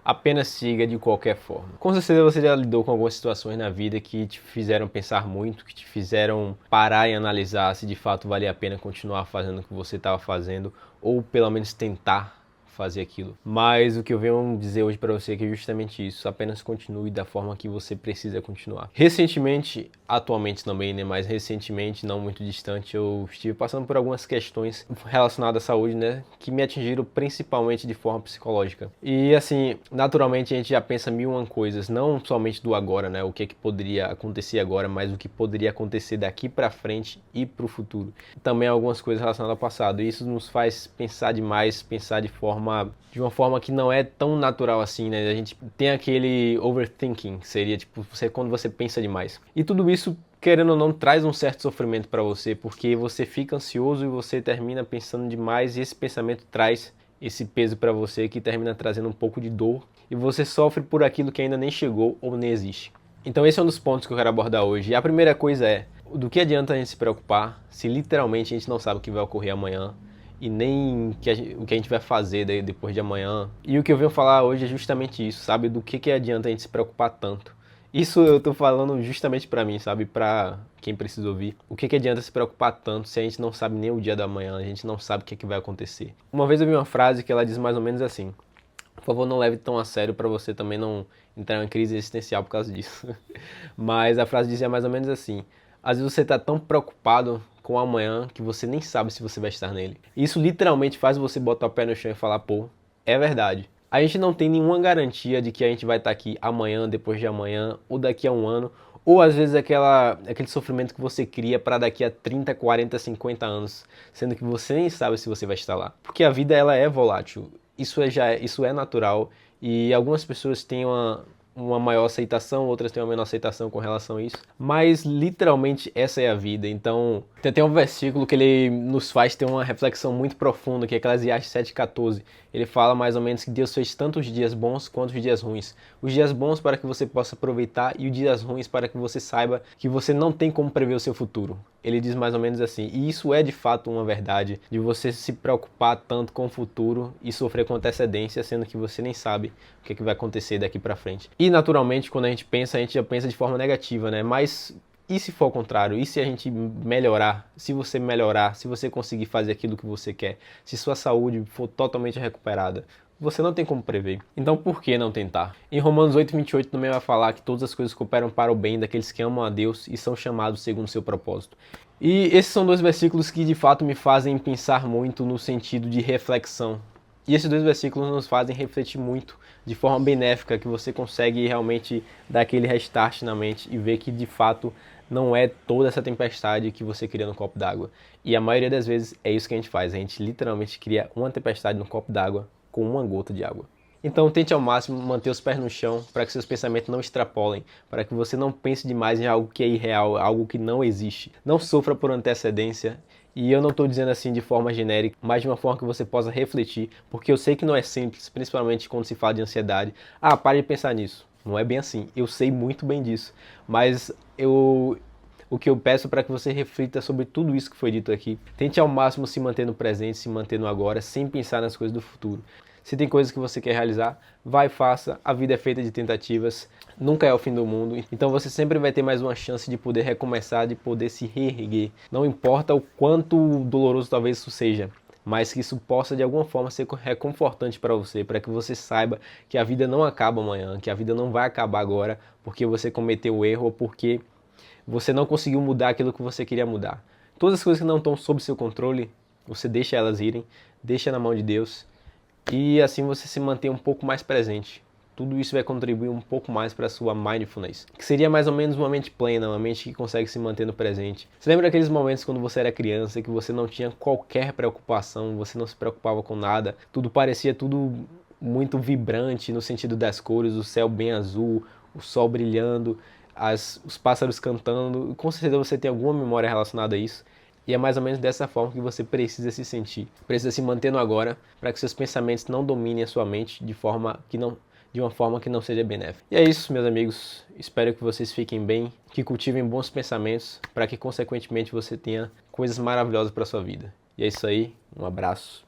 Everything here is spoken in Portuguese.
Apenas siga de qualquer forma. Com certeza você já lidou com algumas situações na vida que te fizeram pensar muito, que te fizeram parar e analisar se de fato valia a pena continuar fazendo o que você estava fazendo, ou pelo menos tentar fazer aquilo. Mas o que eu venho dizer hoje para você é que é justamente isso, apenas continue da forma que você precisa continuar. Recentemente, atualmente também, né, mas recentemente, não muito distante, eu estive passando por algumas questões relacionadas à saúde, né, que me atingiram principalmente de forma psicológica. E assim, naturalmente a gente já pensa mil e uma coisas, não somente do agora, né, o que é que poderia acontecer agora, mas o que poderia acontecer daqui para frente e para o futuro. Também algumas coisas relacionadas ao passado. E isso nos faz pensar demais, pensar de uma forma que não é tão natural assim, né? A gente tem aquele overthinking, que seria tipo quando você pensa demais. E tudo isso, querendo ou não, traz um certo sofrimento para você, porque você fica ansioso e você termina pensando demais e esse pensamento traz esse peso para você que termina trazendo um pouco de dor e você sofre por aquilo que ainda nem chegou ou nem existe. Então esse é um dos pontos que eu quero abordar hoje. E a primeira coisa é, do que adianta a gente se preocupar se literalmente a gente não sabe o que vai ocorrer amanhã e nem o que a gente vai fazer depois de amanhã. E o que eu venho falar hoje é justamente isso, sabe? Do que adianta a gente se preocupar tanto. Isso eu tô falando justamente pra mim, sabe? Pra quem precisa ouvir. O que adianta se preocupar tanto se a gente não sabe nem o dia da manhã, a gente não sabe o que vai acontecer. Uma vez eu vi uma frase que ela diz mais ou menos assim: por favor, não leve tão a sério para você também não entrar em crise existencial por causa disso. Mas a frase dizia mais ou menos assim: às vezes você está tão preocupado com o amanhã que você nem sabe se você vai estar nele. Isso literalmente faz você botar o pé no chão e falar, pô, é verdade. A gente não tem nenhuma garantia de que a gente vai estar aqui amanhã, depois de amanhã, ou daqui a um ano, ou às vezes aquele sofrimento que você cria para daqui a 30, 40, 50 anos, sendo que você nem sabe se você vai estar lá. Porque a vida ela é volátil, isso é natural e algumas pessoas têm uma maior aceitação, outras têm uma menor aceitação com relação a isso, mas literalmente essa é a vida. Então tem um versículo que ele nos faz ter uma reflexão muito profunda, que é Eclesiastes 7,14. Ele fala mais ou menos que Deus fez tanto os dias bons quanto os dias ruins. Os dias bons para que você possa aproveitar e os dias ruins para que você saiba que você não tem como prever o seu futuro. Ele diz mais ou menos assim, e isso é de fato uma verdade, de você se preocupar tanto com o futuro e sofrer com antecedência, sendo que você nem sabe o que vai acontecer daqui para frente. E naturalmente, quando a gente já pensa de forma negativa, né? Mas e se for ao contrário? E se a gente melhorar? Se você melhorar, se você conseguir fazer aquilo que você quer, se sua saúde for totalmente recuperada, você não tem como prever. Então por que não tentar? Em Romanos 8,28 também vai falar que todas as coisas cooperam para o bem daqueles que amam a Deus e são chamados segundo o seu propósito. E esses são dois versículos que de fato me fazem pensar muito no sentido de reflexão. E esses dois versículos nos fazem refletir muito de forma benéfica, que você consegue realmente dar aquele restart na mente e ver que de fato não é toda essa tempestade que você cria no copo d'água. E a maioria das vezes é isso que a gente faz, a gente literalmente cria uma tempestade no copo d'água com uma gota de água. Então tente ao máximo manter os pés no chão para que seus pensamentos não extrapolem, para que você não pense demais em algo que é irreal, algo que não existe. Não sofra por antecedência, e eu não estou dizendo assim de forma genérica, mas de uma forma que você possa refletir, porque eu sei que não é simples, principalmente quando se fala de ansiedade. Ah, pare de pensar nisso. Não é bem assim, eu sei muito bem disso, mas o que eu peço para que você reflita sobre tudo isso que foi dito aqui. Tente ao máximo se manter no presente, se manter no agora, sem pensar nas coisas do futuro. Se tem coisas que você quer realizar, vai e faça. A vida é feita de tentativas, nunca é o fim do mundo. Então você sempre vai ter mais uma chance de poder recomeçar, de poder se reerguer. Não importa o quanto doloroso talvez isso seja, mas que isso possa de alguma forma ser reconfortante para você, para que você saiba que a vida não acaba amanhã, que a vida não vai acabar agora porque você cometeu o erro ou porque você não conseguiu mudar aquilo que você queria mudar. Todas as coisas que não estão sob seu controle, você deixa elas irem, deixa na mão de Deus e assim você se mantém um pouco mais presente. Tudo isso vai contribuir um pouco mais para a sua mindfulness, que seria mais ou menos uma mente plena, uma mente que consegue se manter no presente. Você lembra daqueles momentos quando você era criança, que você não tinha qualquer preocupação, você não se preocupava com nada, tudo parecia tudo muito vibrante no sentido das cores, o céu bem azul, o sol brilhando, os pássaros cantando, com certeza você tem alguma memória relacionada a isso. E é mais ou menos dessa forma que você precisa se sentir. Precisa se manter no agora, para que seus pensamentos não dominem a sua mente de uma forma que não seja benéfica. E é isso, meus amigos. Espero que vocês fiquem bem, que cultivem bons pensamentos, para que consequentemente você tenha coisas maravilhosas para sua vida. E é isso aí. Um abraço.